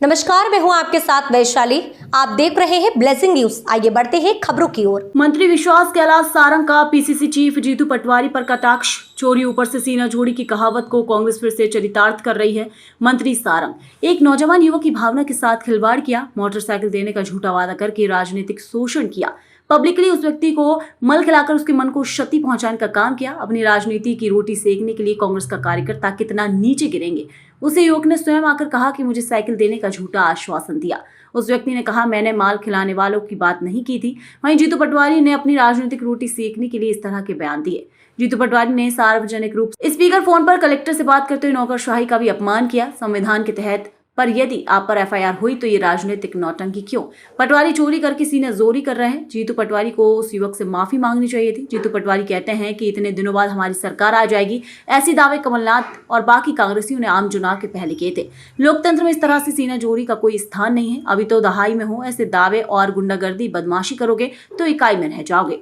नमस्कार, मैं हूं आपके साथ वैशाली। आप देख रहे हैं ब्लेसिंग न्यूज। आइए बढ़ते हैं खबरों की ओर। मंत्री विश्वास कैलाश सारंग का पीसीसी चीफ जीतू पटवारी पर कटाक्ष। चोरी ऊपर से सीना जोड़ी की कहावत को कांग्रेस फिर से चरितार्थ कर रही है। मंत्री सारंग एक नौजवान युवक की भावना के साथ खिलवाड़ किया, मोटरसाइकिल देने का झूठा वादा करके राजनीतिक शोषण किया, पब्लिकली उस व्यक्ति को मल खिलाकर उसके मन को क्षति पहुंचाने का काम किया। अपनी राजनीति की रोटी सेकने के लिए कांग्रेस का कार्यकर्ता कितना नीचे गिरेंगे, उसे युवक ने स्वयं आकर कहा कि मुझे साइकिल देने का झूठा आश्वासन दिया। उस व्यक्ति ने कहा, मैंने माल खिलाने वालों की बात नहीं की थी। वहीं जीतू पटवारी ने अपनी राजनीतिक रोटी सेकने के लिए इस तरह के बयान दिए। जीतू पटवारी ने सार्वजनिक रूप से स्पीकर फोन पर कलेक्टर से बात करते हुए नौकरशाही का भी अपमान किया। संविधान के तहत पर यदि आप पर एफआईआर हुई तो ये राजनीतिक नौटंकी क्यों? पटवारी चोरी करके सीना जोरी कर रहे हैं। जीतू पटवारी को उस युवक से माफी मांगनी चाहिए थी। जीतू पटवारी कहते हैं कि इतने दिनों बाद हमारी सरकार आ जाएगी, ऐसी दावे कमलनाथ और बाकी कांग्रेसियों ने आम चुनाव के पहले किए थे। लोकतंत्र में इस तरह से सीना जोरी का कोई स्थान नहीं है। अभी तो दहाई में हो, ऐसे दावे और गुंडागर्दी बदमाशी करोगे तो इकाई में रह जाओगे।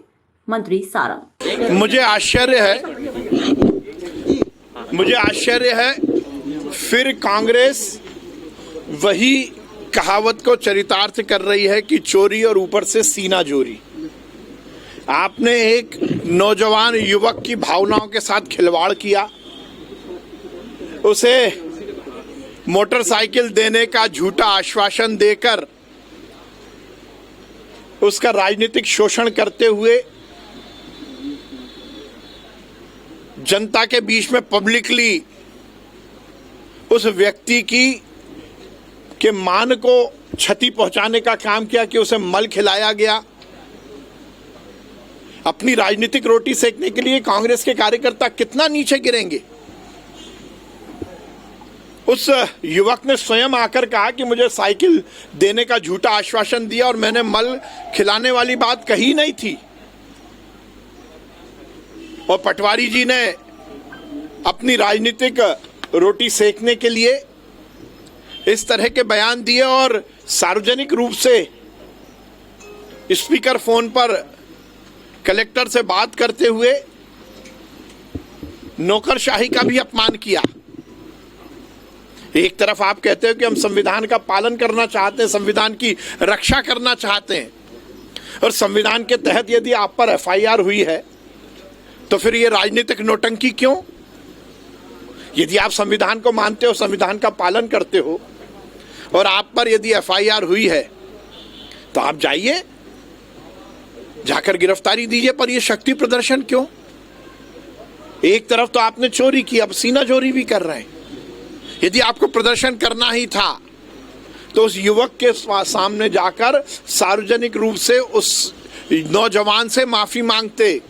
मंत्री सारंग, मुझे आश्चर्य है फिर कांग्रेस वही कहावत को चरितार्थ कर रही है कि चोरी और ऊपर से सीना जोरी। आपने एक नौजवान युवक की भावनाओं के साथ खिलवाड़ किया, उसे मोटरसाइकिल देने का झूठा आश्वासन देकर उसका राजनीतिक शोषण करते हुए जनता के बीच में पब्लिकली उस व्यक्ति के मान को क्षति पहुंचाने का काम किया कि उसे मल खिलाया गया। अपनी राजनीतिक रोटी सेकने के लिए कांग्रेस के कार्यकर्ता कितना नीचे गिरेंगे। उस युवक ने स्वयं आकर कहा कि मुझे साइकिल देने का झूठा आश्वासन दिया और मैंने मल खिलाने वाली बात कही नहीं थी। और पटवारी जी ने अपनी राजनीतिक रोटी सेकने के लिए इस तरह के बयान दिए और सार्वजनिक रूप से स्पीकर फोन पर कलेक्टर से बात करते हुए नौकरशाही का भी अपमान किया। एक तरफ आप कहते हो कि हम संविधान का पालन करना चाहते हैं, संविधान की रक्षा करना चाहते हैं, और संविधान के तहत यदि आप पर एफआईआर हुई है तो फिर ये राजनीतिक नौटंकी क्यों? यदि आप संविधान को मानते हो, संविधान का पालन करते हो और आप पर यदि एफआईआर हुई है तो आप जाइए, जाकर गिरफ्तारी दीजिए, पर यह शक्ति प्रदर्शन क्यों? एक तरफ तो आपने चोरी की, अब सीना चोरी भी कर रहे हैं। यदि आपको प्रदर्शन करना ही था तो उस युवक के सामने जाकर सार्वजनिक रूप से उस नौजवान से माफी मांगते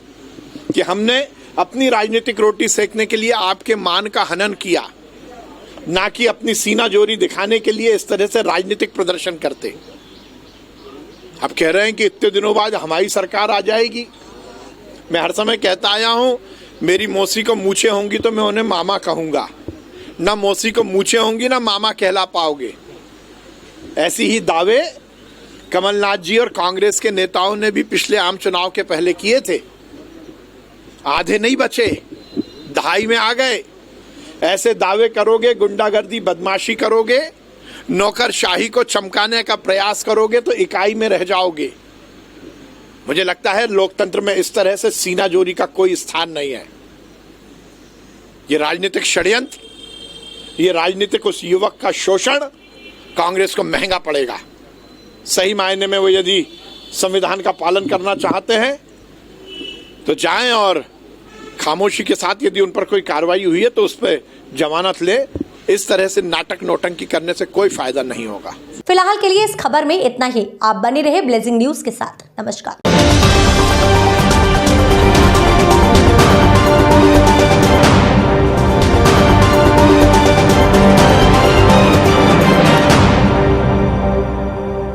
कि हमने अपनी राजनीतिक रोटी सेकने के लिए आपके मान का हनन किया, ना कि अपनी सीना जोरी दिखाने के लिए इस तरह से राजनीतिक प्रदर्शन करते। अब कह रहे हैं कि इतने दिनों बाद हमारी सरकार आ जाएगी। मैं हर समय कहता आया हूं, मेरी मौसी को मूछें होंगी तो मैं उन्हें मामा कहूंगा, ना मौसी को मूछें होंगी ना मामा कहला पाओगे। ऐसी ही दावे कमलनाथ जी और कांग्रेस के नेताओं ने भी पिछले आम चुनाव के पहले किए थे। आधे नहीं बचे, दहाई में आ गए। ऐसे दावे करोगे, गुंडागर्दी बदमाशी करोगे, नौकरशाही को चमकाने का प्रयास करोगे तो इकाई में रह जाओगे। मुझे लगता है लोकतंत्र में इस तरह से सीना जोरी का कोई स्थान नहीं है। ये राजनीतिक षड्यंत्र, ये राजनीतिक उस युवक का शोषण कांग्रेस को महंगा पड़ेगा। सही मायने में वो यदि संविधान का पालन करना चाहते हैं तो जाएं और खामोशी के साथ यदि उन पर कोई कार्रवाई हुई है तो उस पर जमानत ले। इस तरह से नाटक नौटंकी करने से कोई फायदा नहीं होगा। फिलहाल के लिए इस खबर में इतना ही। आप बने रहे ब्लेसिंग न्यूज के साथ। नमस्कार।